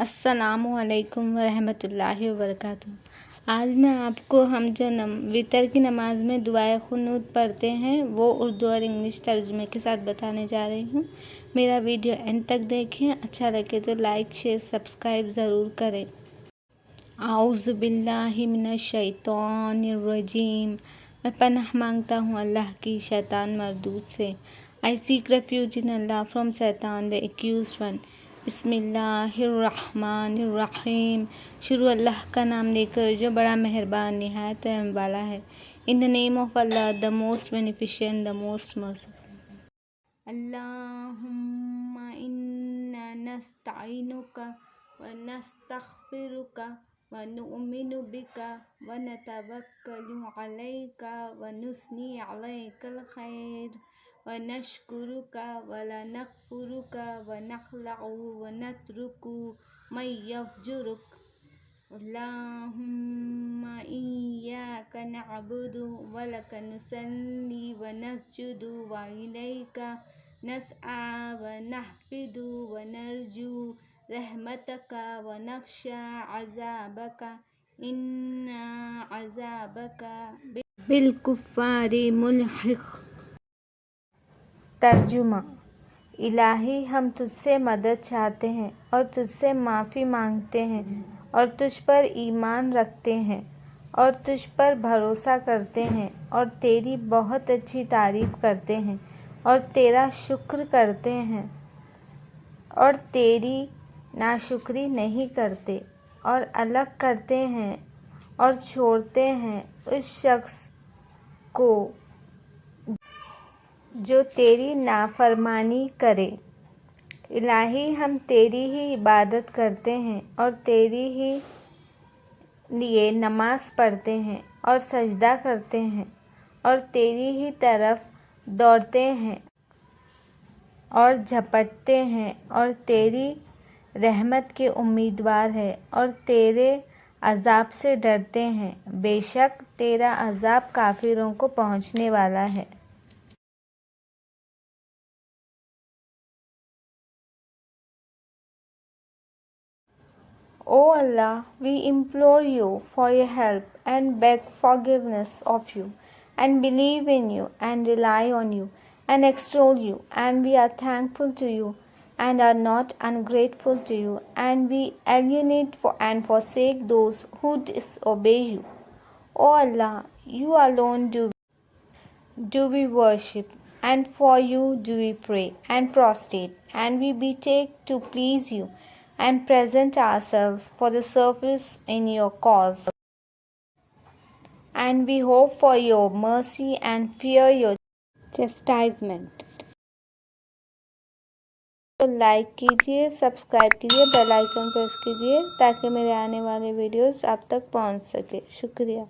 السلام علیکم ورحمۃ اللہ وبرکاتہ۔ آج میں آپ کو ہم جو وطر کی نماز میں دعائے قنوت پڑھتے ہیں وہ اردو اور انگلش ترجمے کے ساتھ بتانے جا رہی ہوں۔ میرا ویڈیو اینڈ تک دیکھیں، اچھا لگے تو لائک شیئر سبسکرائب ضرور کریں۔ اعوذ باللہ من الشیطان الرجیم۔ میں پناہ مانگتا ہوں اللہ کی شیطان مردود سے۔ I seek refuge in Allah from Satan the accused one۔ بسم اللہ الرحمن الرحیم۔ شروع اللہ کا نام لے کر جو بڑا مہربان نہایت رحم والا ہے۔ In the name of Allah, the most beneficent, the most merciful۔ اللہم انا نستعینک ونستغفرک ونؤمن بک ونتوکل علیک ونثنی علیک الخیر ونشکرک ولا نکفرک ونخلع ونترک من یفجرک۔ اللہم ایاک نعبد ولک نصلی ونسجد والیک نسعی ونحفد ونرجو رحمتک ونخشی عذابک ان عذابک بالکفار ملحق۔ ترجمہ۔ الہی، ہم تجھ سے مدد چاہتے ہیں اور تجھ سے معافی مانگتے ہیں اور تجھ پر ایمان رکھتے ہیں اور تجھ پر بھروسہ کرتے ہیں اور تیری بہت اچھی تعریف کرتے ہیں اور تیرا شکر کرتے ہیں اور تیری ناشکری نہیں کرتے اور الگ کرتے ہیں اور چھوڑتے ہیں اس شخص کو جو تیری نافرمانی کرے۔ الہی، ہم تیری ہی عبادت کرتے ہیں اور تیری ہی لیے نماز پڑھتے ہیں اور سجدہ کرتے ہیں اور تیری ہی طرف دوڑتے ہیں اور جھپٹتے ہیں اور تیری رحمت کے امیدوار ہیں اور تیرے عذاب سے ڈرتے ہیں۔ بے شک تیرا عذاب کافروں کو پہنچنے والا ہے۔ O Allah, we implore you for your help and beg forgiveness of you and believe in you and rely on you and extol you, and we are thankful to you and are not ungrateful to you, and we alienate and forsake those who disobey you. O Allah, you alone do we worship, and for you do we pray and prostrate, and we betake to please you and present ourselves for the service in your cause. And we hope for your mercy and fear your chastisement. تو like کیجئے، subscribe کیجئے، bell icon press کیجئے تاکہ میرے آنے والے videos آپ تک پہنچ سکے۔ شکریہ۔